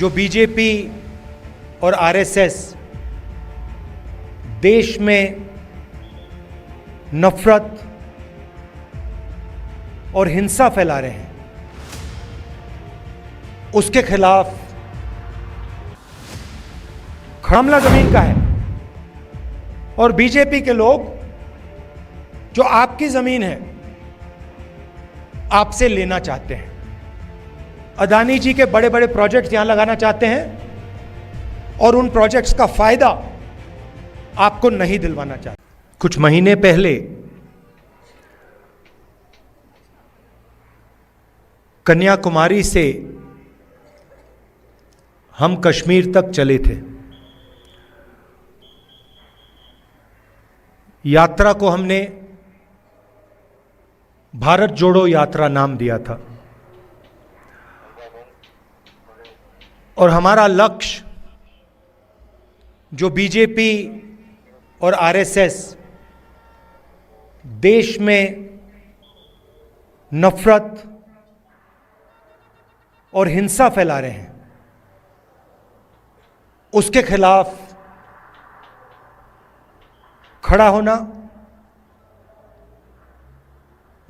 जो बीजेपी और आरएसएस देश में नफरत और हिंसा फैला रहे हैं, उसके खिलाफ मामला जमीन का है। और बीजेपी के लोग जो आपकी जमीन है आपसे लेना चाहते हैं, अदानी जी के बड़े बड़े प्रोजेक्ट्स यहां लगाना चाहते हैं और उन प्रोजेक्ट्स का फायदा आपको नहीं दिलवाना चाहते। कुछ महीने पहले कन्याकुमारी से हम कश्मीर तक चले थे। यात्रा को हमने भारत जोड़ो यात्रा नाम दिया था और हमारा लक्ष्य जो बीजेपी और आरएसएस देश में नफरत और हिंसा फैला रहे हैं, उसके खिलाफ खड़ा होना,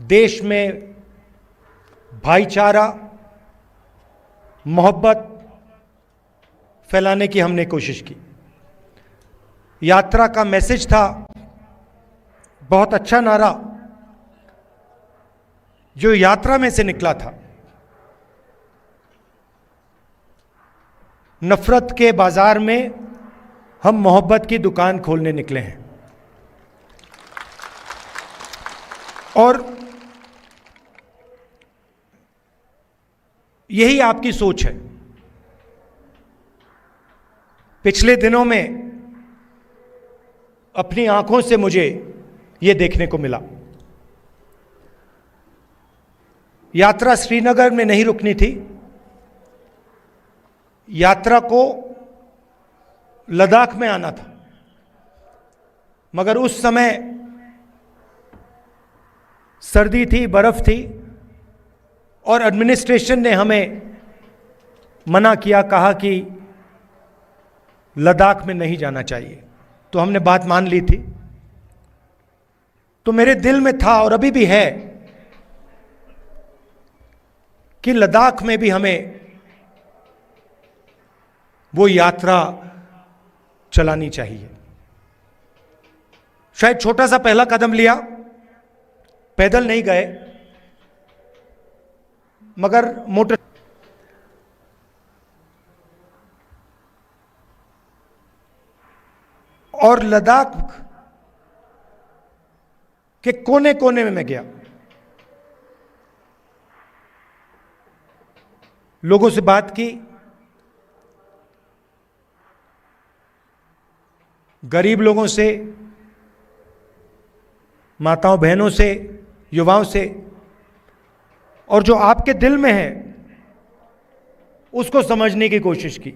देश में भाईचारा, मोहब्बत फैलाने की हमने कोशिश की। यात्रा का मैसेज था, बहुत अच्छा नारा जो यात्रा में से निकला था, नफरत के बाजार में हम मोहब्बत की दुकान खोलने निकले हैं। और यही आपकी सोच है। पिछले दिनों में अपनी आंखों से मुझे यह देखने को मिला। यात्रा श्रीनगर में नहीं रुकनी थी, यात्रा को लद्दाख में आना था, मगर उस समय सर्दी थी, बर्फ थी और एडमिनिस्ट्रेशन ने हमें मना किया, कहा कि लद्दाख में नहीं जाना चाहिए। तो हमने बात मान ली थी। तो मेरे दिल में था और अभी भी है कि लद्दाख में भी हमें वो यात्रा चलानी चाहिए। शायद छोटा सा पहला कदम लिया, पैदल नहीं गए, मगर मोटर और लद्दाख के कोने कोने में मैं गया, लोगों से बात की, गरीब लोगों से, माताओं बहनों से, युवाओं से, और जो आपके दिल में है उसको समझने की कोशिश की।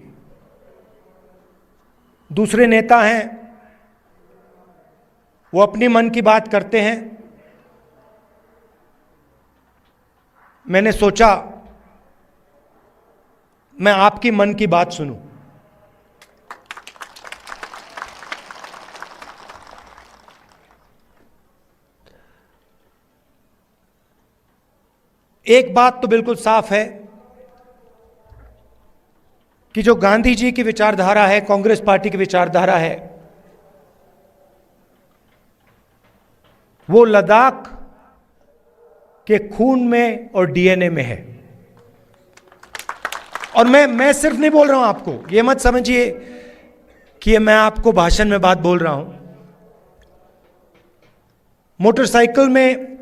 दूसरे नेता हैं, वो अपनी मन की बात करते हैं। मैंने सोचा मैं आपकी मन की बात सुनूं। एक बात तो बिल्कुल साफ है कि जो गांधी जी की विचारधारा है, कांग्रेस पार्टी की विचारधारा है, वो लद्दाख के खून में और डीएनए में है। और मैं सिर्फ नहीं बोल रहा हूं आपको, ये मत समझिए कि मैं आपको भाषण में बात बोल रहा हूं। मोटरसाइकिल में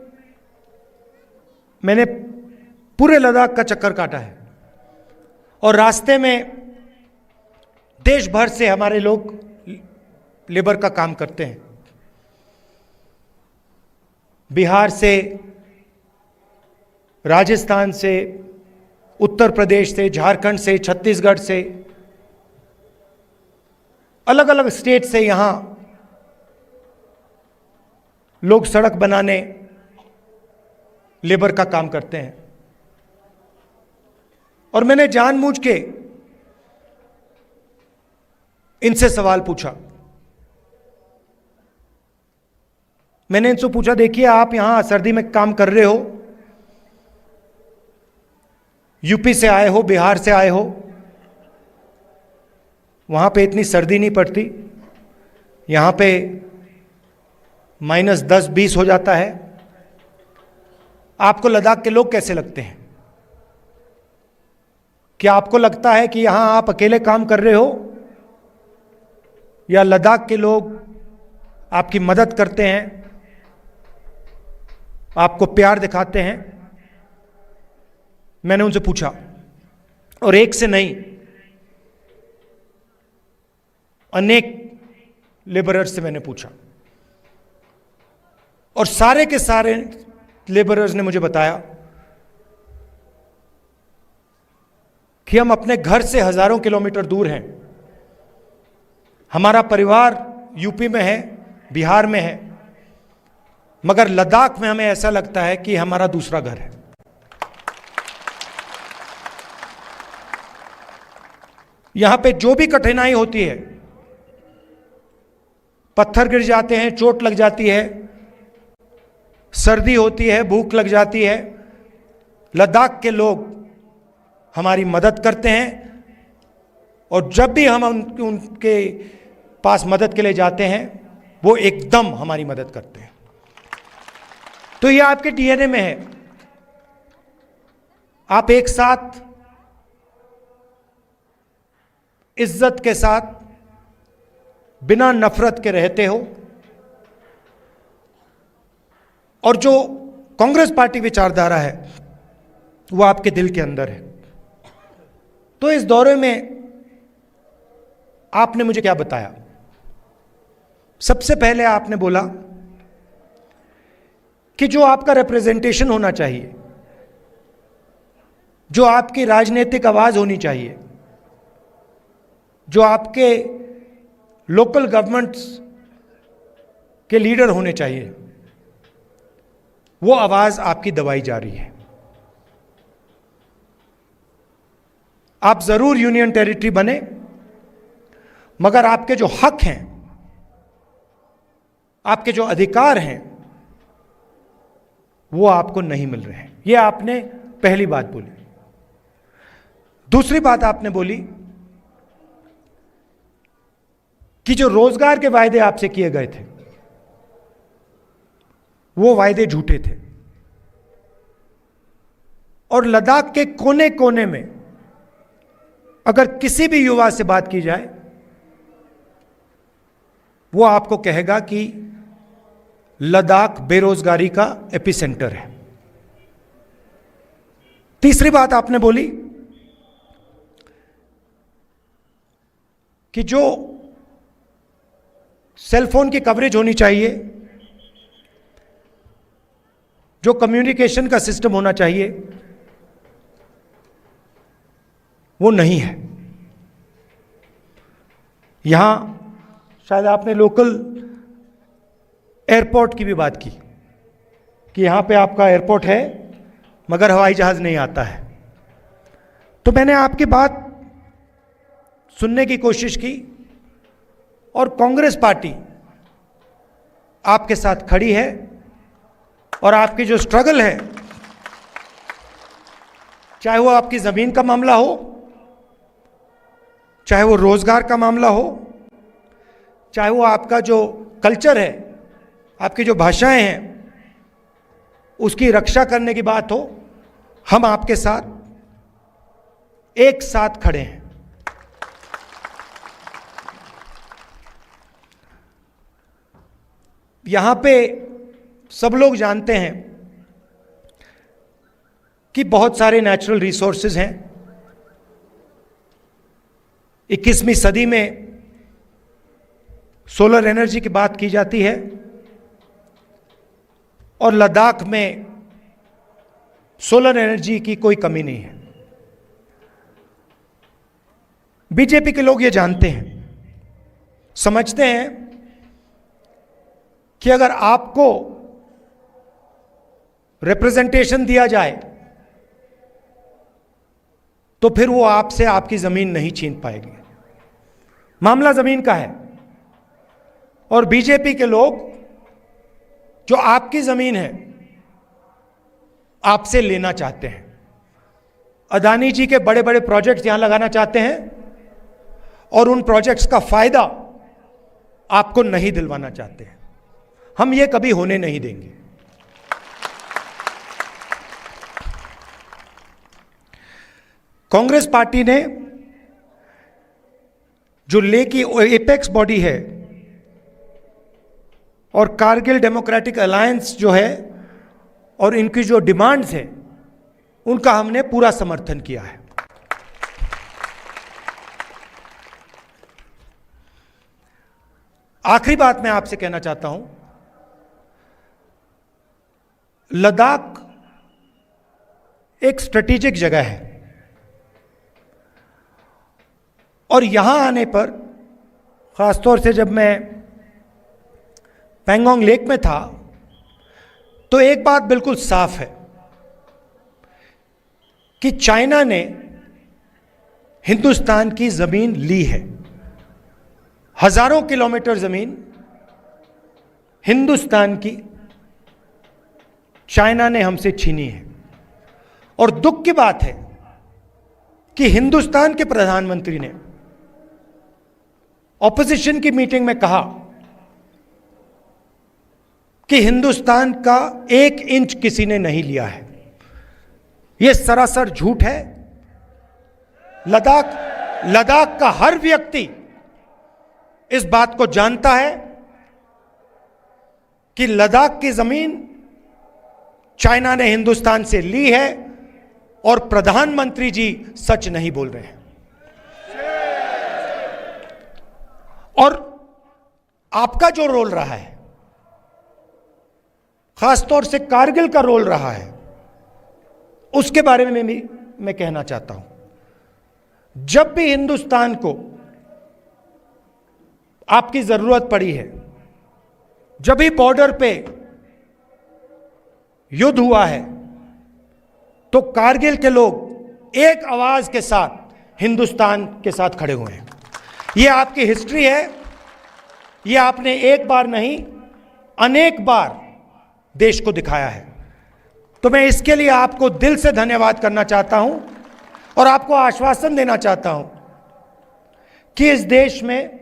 मैंने पूरे लद्दाख का चक्कर काटा है और रास्ते में देश भर से हमारे लोग लेबर का काम करते हैं। बिहार से, राजस्थान से, उत्तर प्रदेश से, झारखंड से, छत्तीसगढ़ से, अलग अलग स्टेट से यहां लोग सड़क बनाने, लेबर का काम करते हैं। और मैंने जानबूझ के इनसे सवाल पूछा। मैंने इनसे पूछा, देखिए आप यहां सर्दी में काम कर रहे हो, यूपी से आए हो, बिहार से आए हो, वहां पे इतनी सर्दी नहीं पड़ती, यहां पे -10-20 हो जाता है, आपको लद्दाख के लोग कैसे लगते हैं? क्या आपको लगता है कि यहां आप अकेले काम कर रहे हो या लद्दाख के लोग आपकी मदद करते हैं, आपको प्यार दिखाते हैं? मैंने उनसे पूछा, और एक से नहीं, अनेक लेबरर्स से मैंने पूछा, और सारे के सारे लेबरर्स ने मुझे बताया कि हम अपने घर से हजारों किलोमीटर दूर हैं, हमारा परिवार यूपी में है, बिहार में है, मगर लद्दाख में हमें ऐसा लगता है कि हमारा दूसरा घर है। यहां पे जो भी कठिनाई होती है, पत्थर गिर जाते हैं, चोट लग जाती है, सर्दी होती है, भूख लग जाती है, लद्दाख के लोग हमारी मदद करते हैं, और जब भी हम उनके पास मदद के लिए जाते हैं, वो एकदम हमारी मदद करते हैं। तो ये आपके डीएनए में है। आप एक साथ इज्जत के साथ बिना नफरत के रहते हो, और जो कांग्रेस पार्टी विचारधारा है वो आपके दिल के अंदर है। तो इस दौरे में आपने मुझे क्या बताया? सबसे पहले आपने बोला कि जो आपका रिप्रेजेंटेशन होना चाहिए, जो आपकी राजनीतिक आवाज होनी चाहिए, जो आपके लोकल गवर्नमेंट्स के लीडर होने चाहिए, वो आवाज आपकी दबाई जा रही है। आप जरूर यूनियन टेरिटरी बने, मगर आपके जो हक हैं, आपके जो अधिकार हैं, वो आपको नहीं मिल रहे हैं। ये आपने पहली बात बोली। दूसरी बात आपने बोली कि जो रोजगार के वायदे आपसे किए गए थे, वो वायदे झूठे थे, और लद्दाख के कोने कोने में अगर किसी भी युवा से बात की जाए, वो आपको कहेगा कि लद्दाख बेरोजगारी का एपिसेंटर है। तीसरी बात आपने बोली कि जो सेलफोन की कवरेज होनी चाहिए, जो कम्युनिकेशन का सिस्टम होना चाहिए, वो नहीं है। यहां शायद आपने लोकल एयरपोर्ट की भी बात की कि यहां पे आपका एयरपोर्ट है मगर हवाई जहाज नहीं आता है। तो मैंने आपकी बात सुनने की कोशिश की, और कांग्रेस पार्टी आपके साथ खड़ी है, और आपकी जो स्ट्रगल है, चाहे वो आपकी जमीन का मामला हो, चाहे वो रोजगार का मामला हो, चाहे वो आपका जो कल्चर है, आपकी जो भाषाएं हैं, उसकी रक्षा करने की बात हो, हम आपके साथ एक साथ खड़े हैं। यहां पे सब लोग जानते हैं कि बहुत सारे नेचुरल रिसोर्सेज हैं। 21वीं सदी में सोलर एनर्जी की बात की जाती है, और लद्दाख में सोलर एनर्जी की कोई कमी नहीं है। बीजेपी के लोग ये जानते हैं, समझते हैं कि अगर आपको रिप्रेजेंटेशन दिया जाए तो फिर वो आपसे आपकी जमीन नहीं छीन पाएगी। मामला जमीन का है और बीजेपी के लोग जो आपकी जमीन है आपसे लेना चाहते हैं। अदानी जी के बड़े बड़े प्रोजेक्ट्स यहां लगाना चाहते हैं और उन प्रोजेक्ट्स का फायदा आपको नहीं दिलवाना चाहते हैं। हम ये कभी होने नहीं देंगे। कांग्रेस पार्टी ने जो लेह की एपेक्स बॉडी है और कारगिल डेमोक्रेटिक अलायंस जो है और इनकी जो डिमांड्स हैं उनका हमने पूरा समर्थन किया है। आखिरी बात मैं आपसे कहना चाहता हूं, लद्दाख एक स्ट्रेटेजिक जगह है और यहां आने पर, खासतौर से जब मैं पैंगोंग लेक में था, तो एक बात बिल्कुल साफ है कि चाइना ने हिंदुस्तान की जमीन ली है। हजारों किलोमीटर जमीन हिंदुस्तान की चाइना ने हमसे छीनी है। और दुख की बात है कि हिंदुस्तान के प्रधानमंत्री ने ऑपोजिशन की मीटिंग में कहा कि हिंदुस्तान का 1 इंच किसी ने नहीं लिया है। यह सरासर झूठ है। लद्दाख का हर व्यक्ति इस बात को जानता है कि लद्दाख की जमीन चाइना ने हिंदुस्तान से ली है और प्रधानमंत्री जी सच नहीं बोल रहे हैं। और आपका जो रोल रहा है, खासतौर से कारगिल का रोल रहा है, उसके बारे में भी मैं कहना चाहता हूं। जब भी हिंदुस्तान को आपकी जरूरत पड़ी है, जब भी बॉर्डर पे युद्ध हुआ है, तो कारगिल के लोग एक आवाज के साथ हिंदुस्तान के साथ खड़े हुए हैं। यह आपकी हिस्ट्री है। यह आपने एक बार नहीं, अनेक बार देश को दिखाया है। तो मैं इसके लिए आपको दिल से धन्यवाद करना चाहता हूं और आपको आश्वासन देना चाहता हूं कि इस देश में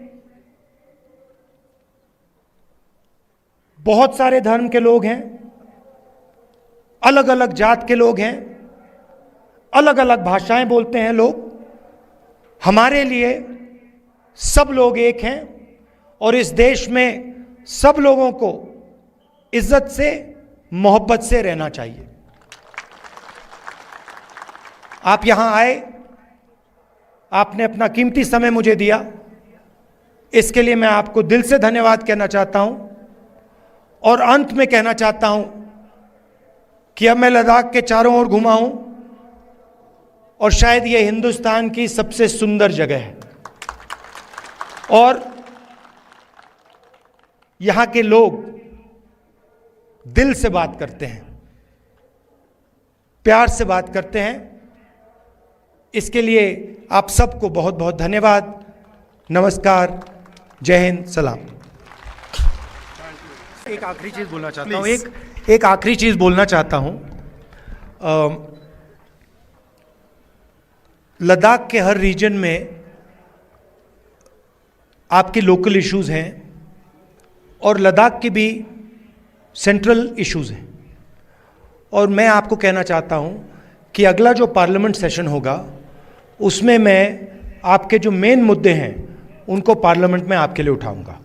बहुत सारे धर्म के लोग हैं, अलग अलग जात के लोग हैं, अलग अलग भाषाएं बोलते हैं लोग। हमारे लिए सब लोग एक हैं और इस देश में सब लोगों को इज्जत से, मोहब्बत से रहना चाहिए। आप यहां आए, आपने अपना कीमती समय मुझे दिया, इसके लिए मैं आपको दिल से धन्यवाद कहना चाहता हूं। और अंत में कहना चाहता हूं कि अब मैं लद्दाख के चारों ओर घुमा हूं और शायद यह हिंदुस्तान की सबसे सुंदर जगह है और यहां के लोग दिल से बात करते हैं, प्यार से बात करते हैं। इसके लिए आप सबको बहुत बहुत धन्यवाद। नमस्कार, जय हिंद, सलाम। एक आखिरी चीज बोलना चाहता हूं, एक आखिरी चीज बोलना चाहता हूं। लद्दाख के हर रीजन में आपके लोकल इश्यूज हैं और लद्दाख की भी सेंट्रल इश्यूज हैं। और मैं आपको कहना चाहता हूं कि अगला जो पार्लियामेंट सेशन होगा उसमें मैं आपके जो मेन मुद्दे हैं उनको पार्लियामेंट में आपके लिए उठाऊंगा।